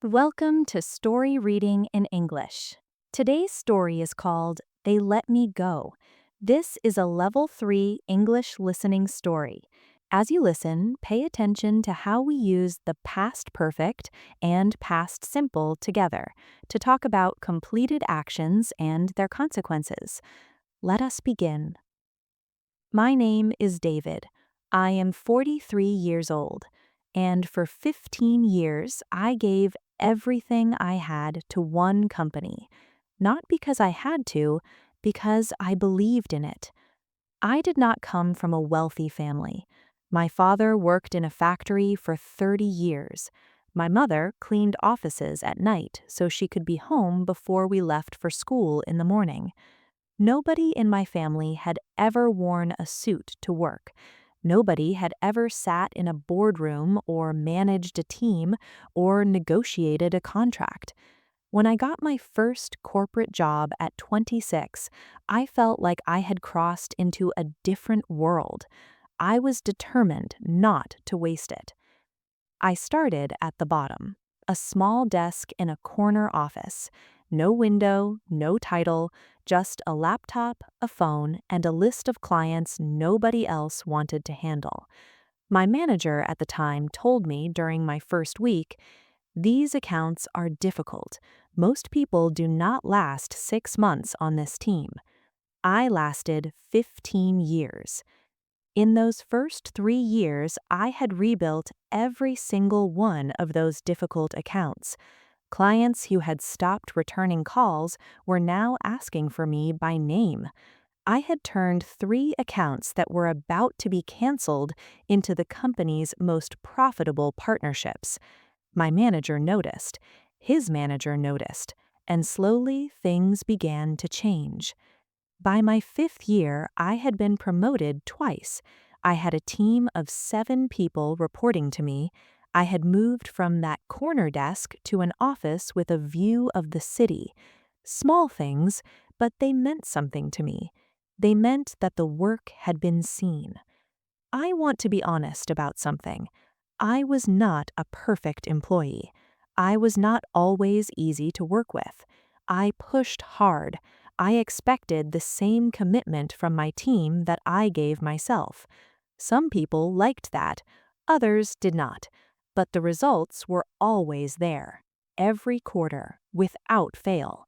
Welcome to Story Reading in English. Today's story is called They Let Me Go. This is a Level 3 English listening story. As you listen, pay attention to how we use the past perfect and past simple together to talk about completed actions and their consequences. Let us begin. My name is David. I am 43 years old, and for 15 years I gave everything I had to one company, not because I had to, because I believed in it. I did not come from a wealthy family. My father worked in a factory for 30 years. My mother cleaned offices at night so she could be home before we left for school in the morning. Nobody in my family had ever worn a suit to work. Nobody had ever sat in a boardroom or managed a team or negotiated a contract. When I got my first corporate job at 26, I felt like I had crossed into a different world. I was determined not to waste it. I started at the bottom, a small desk in a corner office. No window, no title, just a laptop, a phone, and a list of clients nobody else wanted to handle. My manager at the time told me during my first week, "These accounts are difficult. Most people do not last 6 months on this team." I lasted 15 years. In those first 3 years, I had rebuilt every single one of those difficult accounts. Clients who had stopped returning calls were now asking for me by name. I had turned 3 accounts that were about to be canceled into the company's most profitable partnerships. My manager noticed. His manager noticed. And slowly things began to change. By my 5th year, I had been promoted twice. I had a team of 7 people reporting to me. I had moved from that corner desk to an office with a view of the city. Small things, but they meant something to me. They meant that the work had been seen. I want to be honest about something. I was not a perfect employee. I was not always easy to work with. I pushed hard. I expected the same commitment from my team that I gave myself. Some people liked that, others did not, but the results were always there, every quarter, without fail.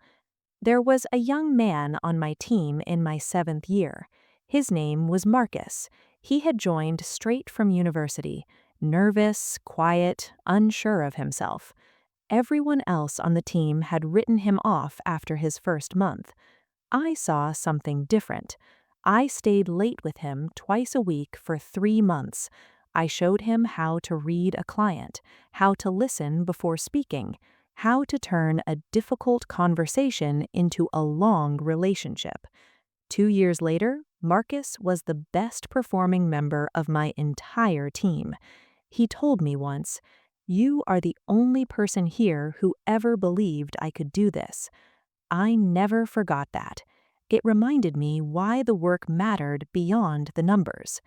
There was a young man on my team in my 7th year. His name was Marcus. He had joined straight from university, nervous, quiet, unsure of himself. Everyone else on the team had written him off after his first month. I saw something different. I stayed late with him twice a week for 3 months. I showed him how to read a client, how to listen before speaking, how to turn a difficult conversation into a long relationship. 2 years later, Marcus was the best performing member of my entire team. He told me once, "You are the only person here who ever believed I could do this." I never forgot that. It reminded me why the work mattered beyond the numbers.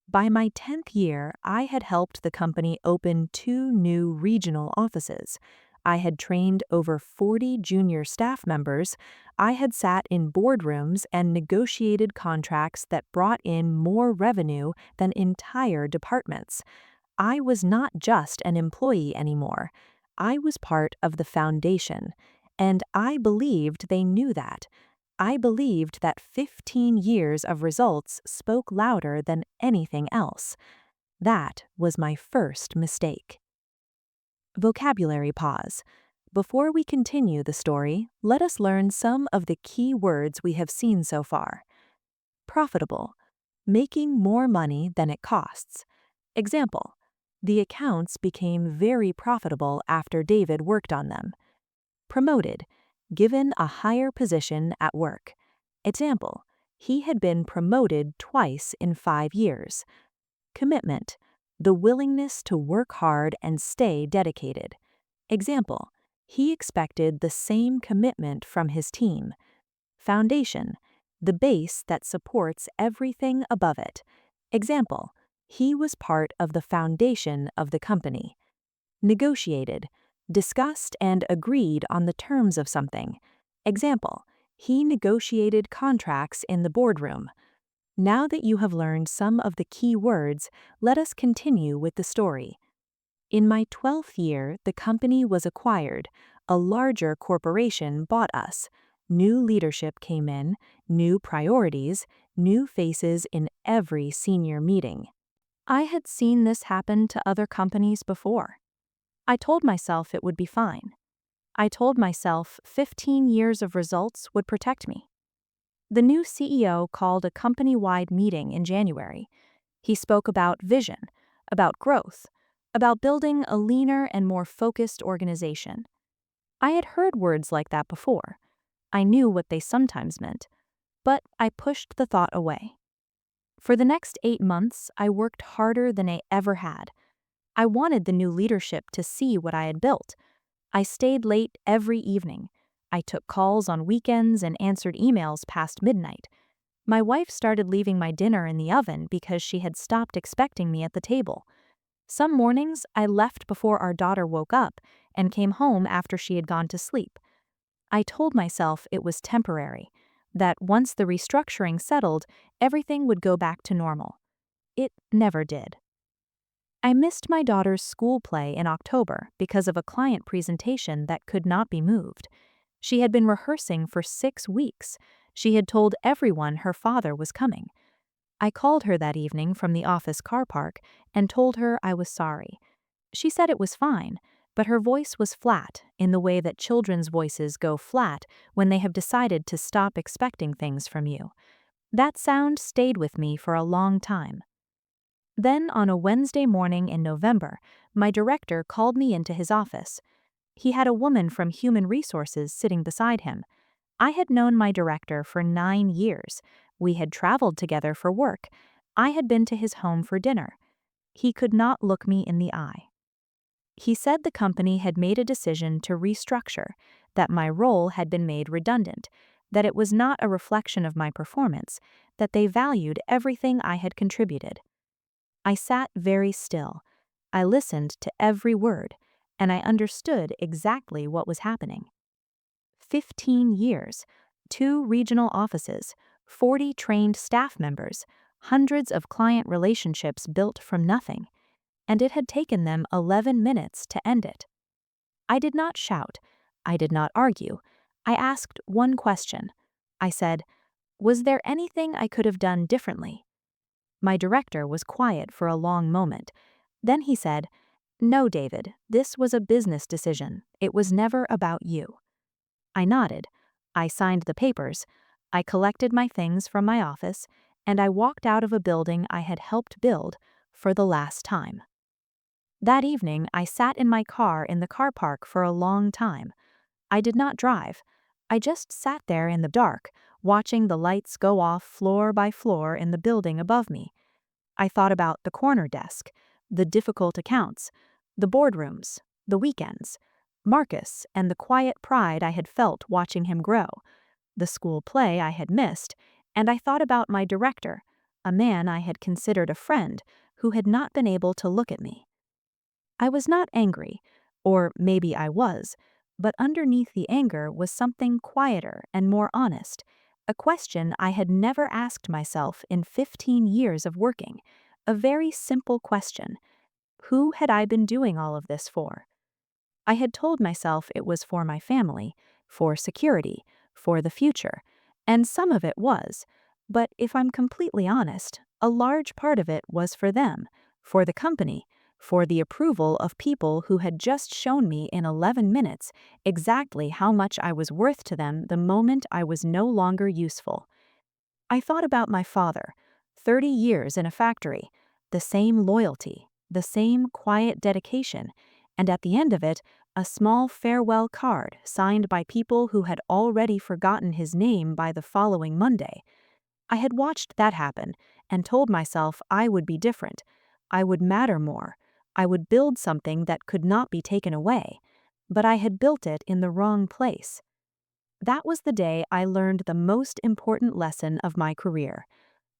By my 10th year, I had helped the company open 2 new regional offices. I had trained over 40 junior staff members. I had sat in boardrooms and negotiated contracts that brought in more revenue than entire departments. I was not just an employee anymore. I was part of the foundation, and I believed they knew that. I believed that 15 years of results spoke louder than anything else. That was my first mistake. Vocabulary pause. Before we continue the story, let us learn some of the key words we have seen so far. Profitable. Making more money than it costs. Example. The accounts became very profitable after David worked on them. Promoted. Given a higher position at work. Example. He had been promoted twice in 5 years. Commitment. The willingness to work hard and stay dedicated. Example. He expected the same commitment from his team. Foundation. The base that supports everything above it. Example. He was part of the foundation of the company. Negotiated. discussed and agreed on the terms of something. Example, he negotiated contracts in the boardroom. Now that you have learned some of the key words, let us continue with the story. In my 12th year, the company was acquired. A larger corporation bought us. New leadership came in, new priorities, new faces in every senior meeting. I had seen this happen to other companies before. I told myself it would be fine. I told myself 15 years of results would protect me. The new CEO called a company-wide meeting in January. He spoke about vision, about growth, about building a leaner and more focused organization. I had heard words like that before. I knew what they sometimes meant, but I pushed the thought away. For the next 8 months, I worked harder than I ever had. I wanted the new leadership to see what I had built. I stayed late every evening. I took calls on weekends and answered emails past midnight. My wife started leaving my dinner in the oven because she had stopped expecting me at the table. Some mornings, I left before our daughter woke up and came home after she had gone to sleep. I told myself it was temporary, that once the restructuring settled, everything would go back to normal. It never did. I missed my daughter's school play in October because of a client presentation that could not be moved. She had been rehearsing for 6 weeks. She had told everyone her father was coming. I called her that evening from the office car park and told her I was sorry. She said it was fine, but her voice was flat in the way that children's voices go flat when they have decided to stop expecting things from you. That sound stayed with me for a long time. Then, on a Wednesday morning in November, my director called me into his office. He had a woman from Human Resources sitting beside him. I had known my director for 9 years. We had traveled together for work. I had been to his home for dinner. He could not look me in the eye. He said the company had made a decision to restructure, that my role had been made redundant, that it was not a reflection of my performance, that they valued everything I had contributed. I sat very still. I listened to every word, and I understood exactly what was happening. 15 years, 2 regional offices, 40 trained staff members, hundreds of client relationships built from nothing, and it had taken them 11 minutes to end it. I did not shout. I did not argue. I asked one question. I said, "Was there anything I could have done differently?" My director was quiet for a long moment. Then he said, "No, David, this was a business decision. It was never about you." I nodded. I signed the papers. I collected my things from my office, and I walked out of a building I had helped build for the last time. That evening, I sat in my car in the car park for a long time. I did not drive. I just sat there in the dark, watching the lights go off floor by floor in the building above me. I thought about the corner desk, the difficult accounts, the boardrooms, the weekends, Marcus and the quiet pride I had felt watching him grow, the school play I had missed, and I thought about my director, a man I had considered a friend who had not been able to look at me. I was not angry, or maybe I was, but underneath the anger was something quieter and more honest, a question I had never asked myself in 15 years of working, a very simple question. Who had I been doing all of this for? I had told myself it was for my family, for security, for the future, and some of it was, but if I'm completely honest, a large part of it was for them, for the company, for the approval of people who had just shown me in 11 minutes exactly how much I was worth to them the moment I was no longer useful. I thought about my father, 30 years in a factory, the same loyalty, the same quiet dedication, and at the end of it, a small farewell card signed by people who had already forgotten his name by the following Monday. I had watched that happen and told myself I would be different. I would matter more. I would build something that could not be taken away. But I had built it in the wrong place. That was the day I learned the most important lesson of my career.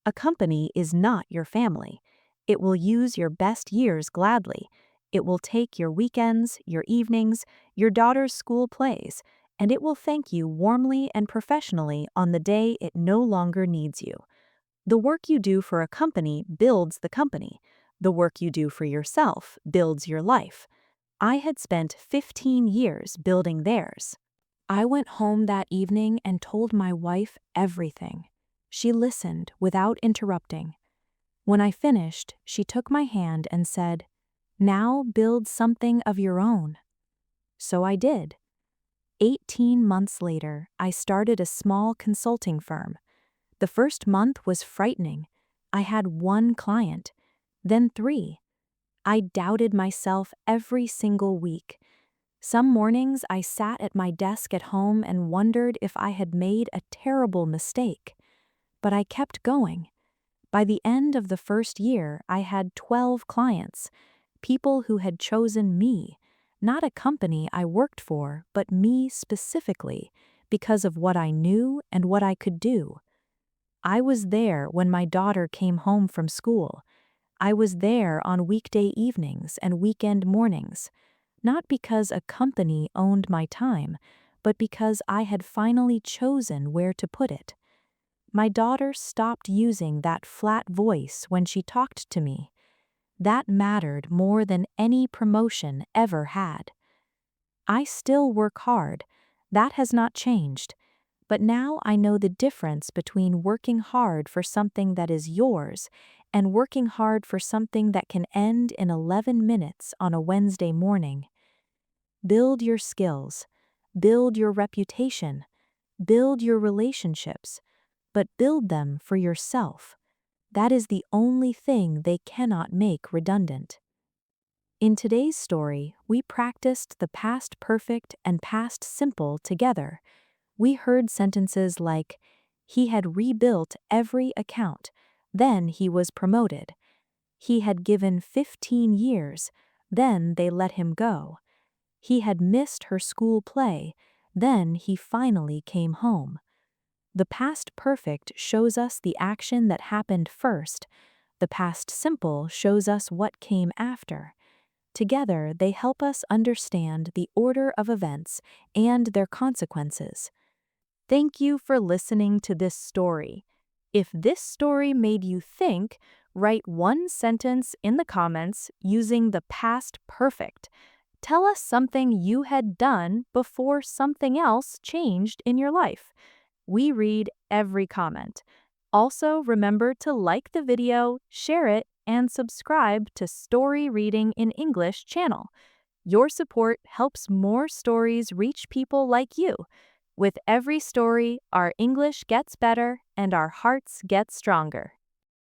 A company is not your family. It will use your best years gladly. It will take your weekends, your evenings, your daughter's school plays, and it will thank you warmly and professionally on the day it no longer needs you. The work you do for a company builds the company. The work you do for yourself builds your life. I had spent 15 years building theirs. I went home that evening and told my wife everything. She listened without interrupting. When I finished, she took my hand and said, "Now build something of your own." So I did. 18 months later, I started a small consulting firm. The first month was frightening. I had one client, then three. I doubted myself every single week. Some mornings I sat at my desk at home and wondered if I had made a terrible mistake. But I kept going. By the end of the first year, I had 12 clients, people who had chosen me, not a company I worked for, but me specifically, because of what I knew and what I could do. I was there when my daughter came home from school. I was there on weekday evenings and weekend mornings, not because a company owned my time, but because I had finally chosen where to put it. My daughter stopped using that flat voice when she talked to me. That mattered more than any promotion ever had. I still work hard. That has not changed. But now I know the difference between working hard for something that is yours and working hard for something that can end in 11 minutes on a Wednesday morning. Build your skills. Build your reputation. Build your relationships. But build them for yourself. That is the only thing they cannot make redundant. In today's story, we practiced the past perfect and past simple together. We heard sentences like, "He had rebuilt every account, then he was promoted." "He had given 15 years, then they let him go." "He had missed her school play, then he finally came home." The past perfect shows us the action that happened first. The past simple shows us what came after. Together, they help us understand the order of events and their consequences. Thank you for listening to this story. If this story made you think, write one sentence in the comments using the past perfect. Tell us something you had done before something else changed in your life. We read every comment. Also, remember to like the video, share it, and subscribe to Story Reading in English channel. Your support helps more stories reach people like you. With every story, our English gets better and our hearts get stronger.